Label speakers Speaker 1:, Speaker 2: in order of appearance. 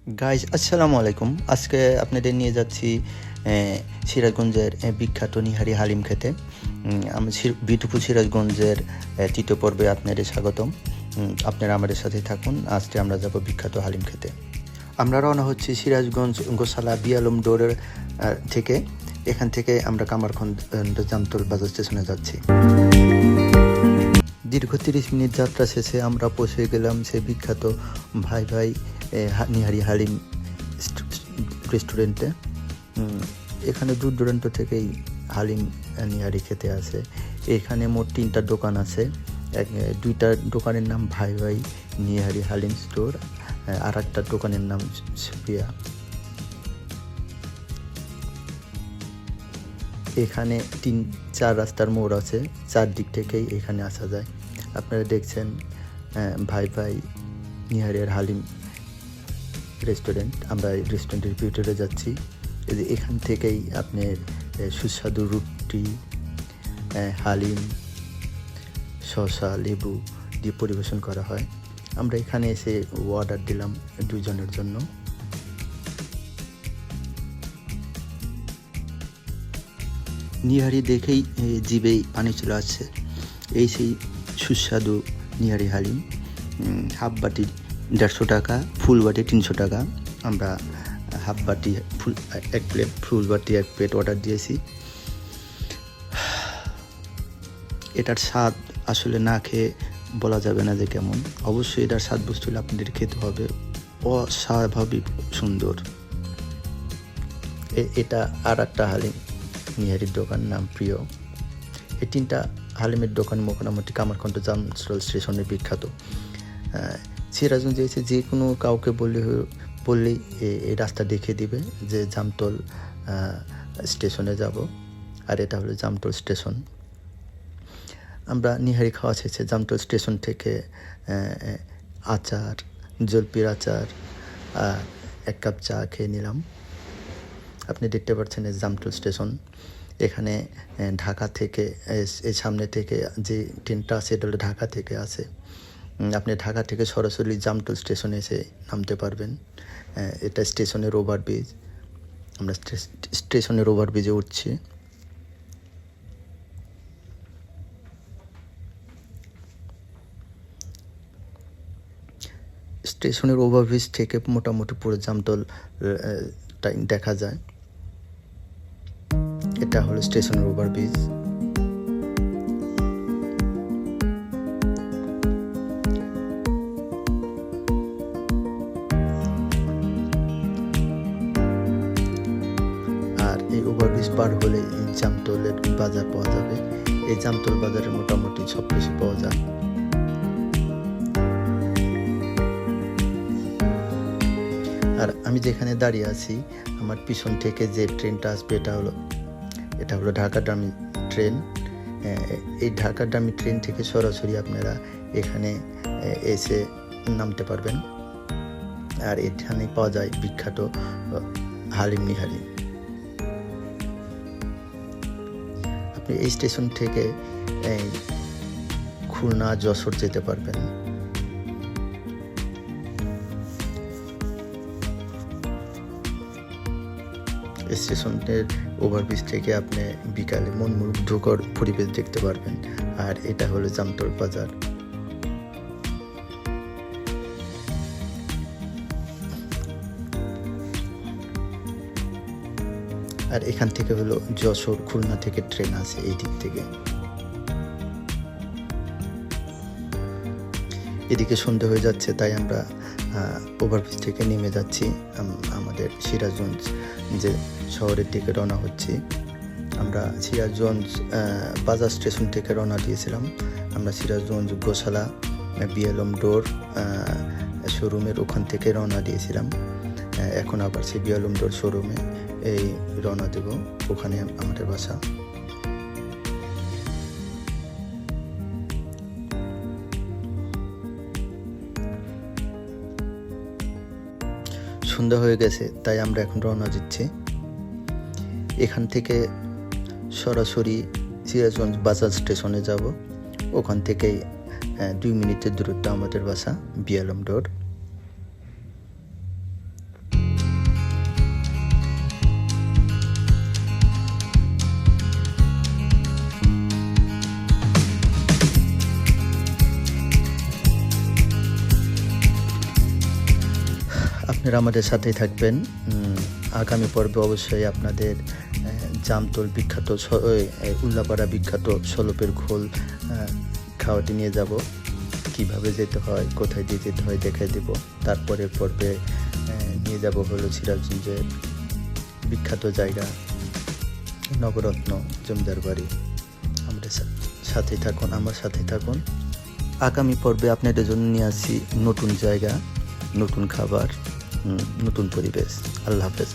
Speaker 1: Guys আসসালামু আলাইকুম। আজকে আপনাদের নিয়ে যাচ্ছি সিরাজগঞ্জের বিখ্যাত নিহারি হালিম খেতে। আমি বিউটিফুল সিরাজগঞ্জের তৃতীয় পর্বে আপনাদের স্বাগতম। আপনারা আমাদের সাথে থাকুন। আজকে আমরা যাব বিখ্যাত হালিম খেতে। আমরা রওনা হচ্ছি সিরাজগঞ্জ গোসালা বিয়ালম ডোরের থেকে। এখান থেকে আমরা কামারখন্দ জামতল বাজার স্টেশনে যাচ্ছি। দীর্ঘ 30 মিনিট যাত্রা শেষে আমরা পৌঁছে গেলাম সে বিখ্যাত ভাই ভাই নিহারি হালিম রেস্টুরেন্টে। এখানে দূর দূরান্ত থেকেই হালিম নিহারি খেতে আসে। এখানে মোট 3টা দোকান আছে। 2টা দোকানের নাম ভাই ভাই নিহারি হালিম স্টোর, আর একটা দোকানের নাম সুফিয়া। এখানে 3-4 রাস্তার মোড় আছে, 4 দিক থেকেই এখানে আসা যায়। আপনারা দেখছেন ভাই ভাই নিহারের হালিম রেস্টুরেন্ট। আমরা রেস্টুরেন্টের ভিতরে যাচ্ছি। এখান থেকেই আপনার সুস্বাদু রুটি, হালিম, শসা, লেবু দিয়ে পরিবেশন করা হয়। আমরা এখানে এসে অর্ডার দিলাম 2 জনের জন্য। নিহারি দেখেই জিভেই পানি চলে আসছে। এই সেই সুস্বাদু নিহারি হালিম। হাফ বাটি 150 টাকা, ফুল বাটি 300 টাকা। আমরা হাফ বাটি এক প্লেট, ফুল বাটি 1 প্লেট অর্ডার দিয়েছি। এটার স্বাদ আসলে না খেয়ে বলা যাবে না যে কেমন। অবশ্যই এটার স্বাদ বস্তু হলে আপনাদের খেতে হবে। অস্বাভাবিক সুন্দর। এটা আর একটা হালিম নিহারির দোকান, নাম প্রিয়। এই 3টা হালিমের দোকান মোটামুটি কামারখন্দ জামতল স্টেশনে বিখ্যাত। সিরাজগঞ্জে এসে যে কোনো কাউকে বললেই এই রাস্তা দেখিয়ে দিবে যে জামতল স্টেশনে যাব। আর এটা হলো জামতল স্টেশন। আমরা নিহারি খাওয়া শেষে জামতল স্টেশন থেকে আচার, জলপির আচার, 1 কাপ চা খেয়ে নিলাম। আপনি দেখতে পাচ্ছেন জামতল স্টেশন। এখানে ঢাকা থেকে এই সামনে থেকে যে ট্রেনটা আছে এটা হলো ঢাকা থেকে আসে। আপনি ঢাকা থেকে সরাসরি জামতল স্টেশনে এসে নামতে পারবেন। এটা স্টেশনের ওভারব্রিজ। আমরা স্টেশনের ওভারব্রিজে উঠছি। স্টেশনের ওভারব্রিজ থেকে মোটামুটি পুরো জামতল দেখা যায়। এটা হলো স্টেশনের ওভারব্রিজ। আর এই ওভারব্রিজ পার হলে এই জামতলের বাজার পাওয়া যাবে। এই জামতল বাজারে মোটামুটি সব কিছু পাওয়া যায়। আর আমি যেখানে দাঁড়িয়ে আছি, আমার পিছন থেকে যে ট্রেনটা আসবে এটা হলো ঢাকাগামী ট্রেন। এই ঢাকাগামী ট্রেন থেকে সরাসরি আপনারা এখানে এসে নামতে পারবেন। আর এখানে পাওয়া যায় বিখ্যাত হালিম নিহারি। আপনি এই স্টেশন থেকে খুলনা, যশোর যেতে পারবেন। স্টেশনের ওভারব্রিজ থেকে আপনি বিকালে মনমুগ্ধকর পরিবেশ দেখতে পারবেন। আর এটা হলো জামতল বাজার। আর এখান থেকে হলো যশোর, খুলনা থেকে ট্রেন আছে এই দিক থেকে। এদিকে সন্ধ্যা হয়ে যাচ্ছে, তাই আমরা ওভারব্রিজ থেকে নেমে যাচ্ছি। আমাদের সিরাজগঞ্জ যে শহরের দিকে রওনা হচ্ছি। আমরা সিরাজগঞ্জ বাজার স্টেশন থেকে রওনা দিয়েছিলাম। আমরা সিরাজগঞ্জ গোসালা বিএলএম ডোর শোরুমের ওখান থেকে রওনা দিয়েছিলাম। এখন আবার সেই বিএলএম ডোর শোরুমে এই রওনা দেব। ওখানে আমাদের বাসা। সন্ধ্যা হয়ে গেছে, তাই আমরা এখন রওনা দিচ্ছি। এখান থেকে সরাসরি সিরাজগঞ্জ বাজার স্টেশনে যাব। ওখান থেকেই 2 মিনিটের দূরত্ব আমাদের বাসা বিএলএম ডোর। আপনারা আমাদের সাথেই থাকবেন। আগামী পর্বে অবশ্যই আপনাদের জামতল বিখ্যাত উল্লাপাড়া বিখ্যাত সলপের ঘোল খাওয়াতে নিয়ে যাব। কিভাবে যেতে হয়, কোথায় দিয়ে যেতে হয় দেখাই দেব। তারপরের পর্বে নিয়ে যাব হলো সিরাজগঞ্জের বিখ্যাত জায়গা নবরত্ন জমিদার বাড়ি। আমাদের সাথে থাকুন, আমার সাথে থাকুন। আগামী পর্বে আপনাদের জন্য নিয়ে আসছি নতুন জায়গা, নতুন খাবার, নতুন পরিবেশ। আল্লাহ হাফেজ।